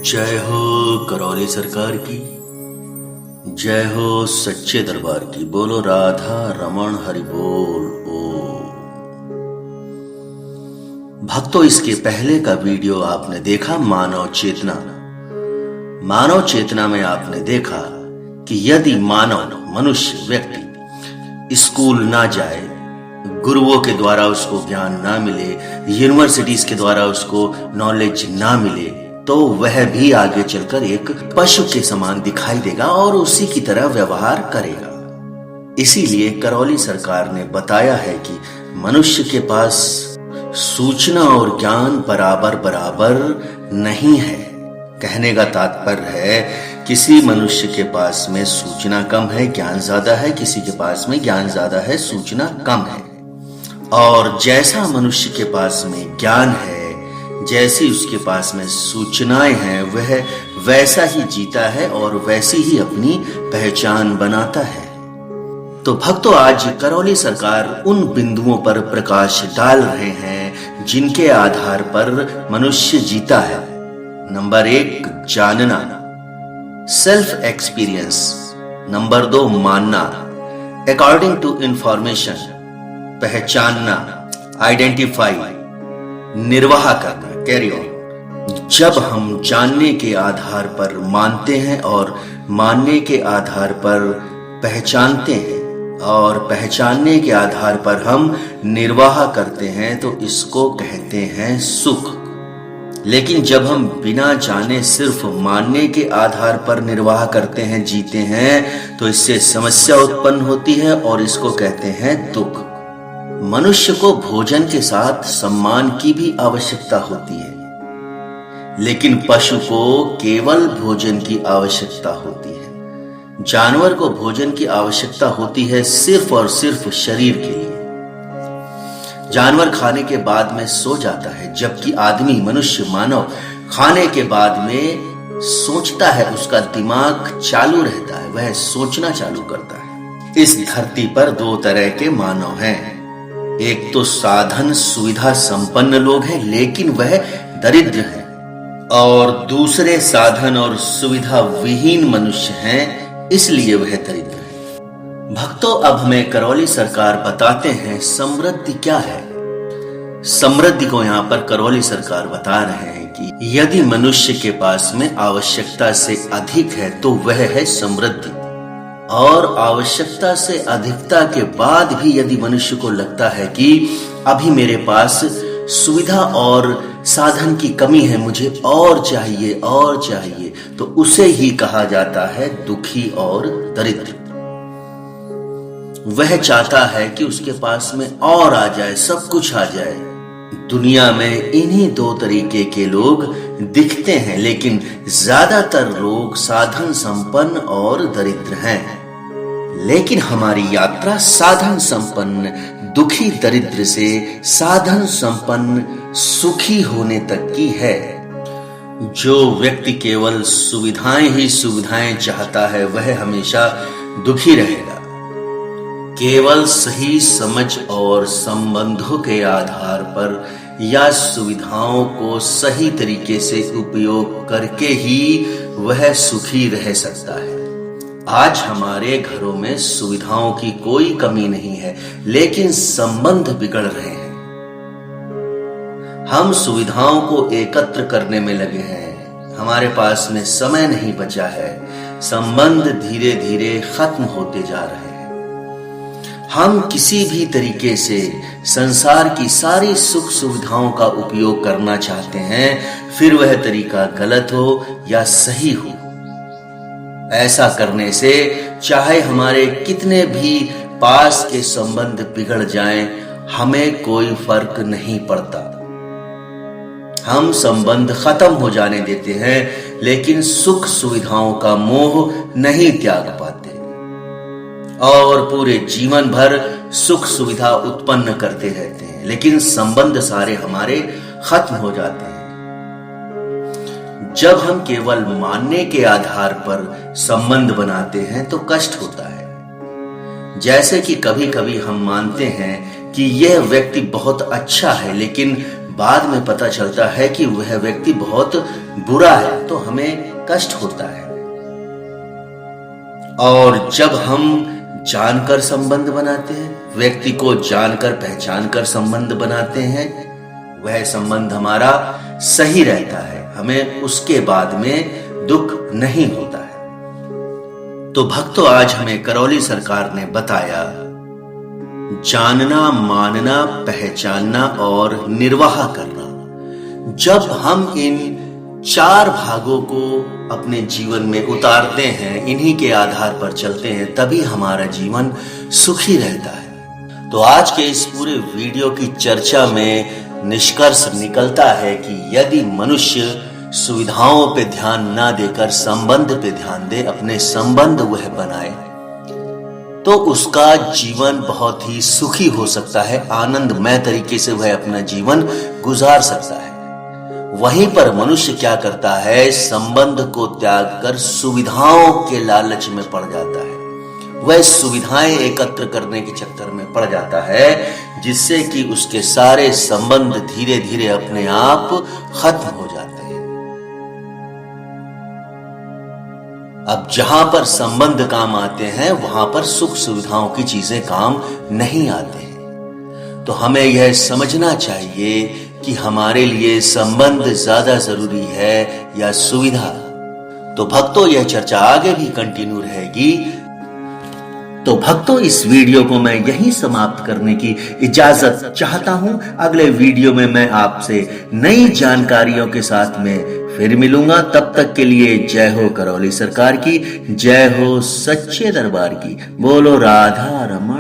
जय हो करौली सरकार की, जय हो सच्चे दरबार की। बोलो राधा रमण हरि बोल। ओ भक्तों, इसके पहले का वीडियो आपने देखा मानव चेतना। मानव चेतना में आपने देखा कि यदि मानव मनुष्य व्यक्ति स्कूल ना जाए, गुरुओं के द्वारा उसको ज्ञान ना मिले, यूनिवर्सिटीज के द्वारा उसको नॉलेज ना मिले, तो वह भी आगे चलकर एक पशु के समान दिखाई देगा और उसी की तरह व्यवहार करेगा। इसीलिए करौली सरकार ने बताया है कि मनुष्य के पास सूचना और ज्ञान बराबर बराबर नहीं है। कहने का तात्पर्य है, किसी मनुष्य के पास में सूचना कम है, ज्ञान ज्यादा है, किसी के पास में ज्ञान ज्यादा है, सूचना कम है। और जैसा मनुष्य के पास में ज्ञान है, जैसी उसके पास में सूचनाएं हैं, वह वैसा ही जीता है और वैसी ही अपनी पहचान बनाता है। तो भक्तों, आज करौली सरकार उन बिंदुओं पर प्रकाश डाल रहे हैं जिनके आधार पर मनुष्य जीता है। नंबर 1, जानना, सेल्फ एक्सपीरियंस। नंबर 2, मानना, अकॉर्डिंग टू इंफॉर्मेशन। पहचानना, आइडेंटिफाई। निर्वाह करना, कैरी ऑन। जब हम जानने के आधार पर मानते हैं और मानने के आधार पर पहचानते हैं और पहचानने के आधार पर हम निर्वाह करते हैं, तो इसको कहते हैं सुख। लेकिन जब हम बिना जाने सिर्फ मानने के आधार पर निर्वाह करते हैं, जीते हैं, तो इससे समस्या उत्पन्न होती है और इसको कहते हैं दुख। मनुष्य को भोजन के साथ सम्मान की भी आवश्यकता होती है, लेकिन पशु को केवल भोजन की आवश्यकता होती है। जानवर को भोजन की आवश्यकता होती है सिर्फ और सिर्फ शरीर के लिए। जानवर खाने के बाद में सो जाता है, जबकि आदमी, मनुष्य, मानव खाने के बाद में सोचता है, उसका दिमाग चालू रहता है, वह सोचना चालू करता है। इस धरती पर 2 तरह के मानव हैं। एक तो साधन सुविधा संपन्न लोग हैं, लेकिन वह दरिद्र हैं, और दूसरे साधन और सुविधा विहीन मनुष्य हैं, इसलिए वह दरिद्र है। भक्तों, अब हमें करौली सरकार बताते हैं समृद्धि क्या है। समृद्धि को यहाँ पर करौली सरकार बता रहे हैं कि यदि मनुष्य के पास में आवश्यकता से अधिक है तो वह है समृद्धि, और आवश्यकता से अधिकता के बाद भी यदि मनुष्य को लगता है कि अभी मेरे पास सुविधा और साधन की कमी है, मुझे और चाहिए और चाहिए, तो उसे ही कहा जाता है दुखी और दरिद्र। वह चाहता है कि उसके पास में और आ जाए, सब कुछ आ जाए। दुनिया में इन्हीं 2 तरीके के लोग दिखते हैं, लेकिन ज्यादातर लोग साधन संपन्न और दरिद्र हैं। लेकिन हमारी यात्रा साधन संपन्न दुखी दरिद्र से साधन संपन्न सुखी होने तक की है। जो व्यक्ति केवल सुविधाएं ही सुविधाएं चाहता है, वह हमेशा दुखी रहेगा। केवल सही समझ और संबंधों के आधार पर या सुविधाओं को सही तरीके से उपयोग करके ही वह सुखी रह सकता है। आज हमारे घरों में सुविधाओं की कोई कमी नहीं है, लेकिन संबंध बिगड़ रहे हैं। हम सुविधाओं को एकत्र करने में लगे हैं, हमारे पास में समय नहीं बचा है, संबंध धीरे धीरे खत्म होते जा रहे हैं। हम किसी भी तरीके से संसार की सारी सुख सुविधाओं का उपयोग करना चाहते हैं, फिर वह तरीका गलत हो या सही हो। ऐसा करने से चाहे हमारे कितने भी पास के संबंध बिगड़ जाएं, हमें कोई फर्क नहीं पड़ता। हम संबंध खत्म हो जाने देते हैं, लेकिन सुख सुविधाओं का मोह नहीं त्याग पाते और पूरे जीवन भर सुख सुविधा उत्पन्न करते रहते हैं, लेकिन संबंध सारे हमारे खत्म हो जाते हैं। जब हम केवल मानने के आधार पर संबंध बनाते हैं तो कष्ट होता है। जैसे कि कभी कभी हम मानते हैं कि यह व्यक्ति बहुत अच्छा है, लेकिन बाद में पता चलता है कि वह व्यक्ति बहुत बुरा है, तो हमें कष्ट होता है। और जब हम जानकर संबंध बनाते हैं, व्यक्ति को जानकर पहचान कर संबंध बनाते हैं, वह संबंध हमारा सही रहता है, हमें उसके बाद में दुख नहीं होता है। तो भक्तों, आज हमें करौली सरकार ने बताया जानना, मानना, पहचानना और निर्वाह करना। जब हम इन 4 भागों को अपने जीवन में उतारते हैं, इन्हीं के आधार पर चलते हैं, तभी हमारा जीवन सुखी रहता है। तो आज के इस पूरे वीडियो की चर्चा में निष्कर्ष निकलता है कि यदि मनुष्य सुविधाओं पे ध्यान ना देकर संबंध पे ध्यान दे, अपने संबंध वह बनाए, तो उसका जीवन बहुत ही सुखी हो सकता है, आनंदमय तरीके से वह अपना जीवन गुजार सकता है। वहीं पर मनुष्य क्या करता है, संबंध को त्याग कर सुविधाओं के लालच में पड़ जाता है। वह सुविधाएं एकत्र करने के चक्कर में पड़ जाता है, जिससे कि उसके सारे संबंध धीरे धीरे अपने आप खत्म हो जाते हैं। अब जहां पर संबंध काम आते हैं, वहां पर सुख सुविधाओं की चीजें काम नहीं आते हैं। तो हमें यह समझना चाहिए कि हमारे लिए संबंध ज्यादा जरूरी है या सुविधा। तो भक्तों, यह चर्चा आगे भी कंटिन्यू रहेगी। तो भक्तों, इस वीडियो को मैं यहीं समाप्त करने की इजाजत चाहता हूं। अगले वीडियो में मैं आपसे नई जानकारियों के साथ में फिर मिलूंगा। तब तक के लिए जय हो करौली सरकार की, जय हो सच्चे दरबार की। बोलो राधा रमण।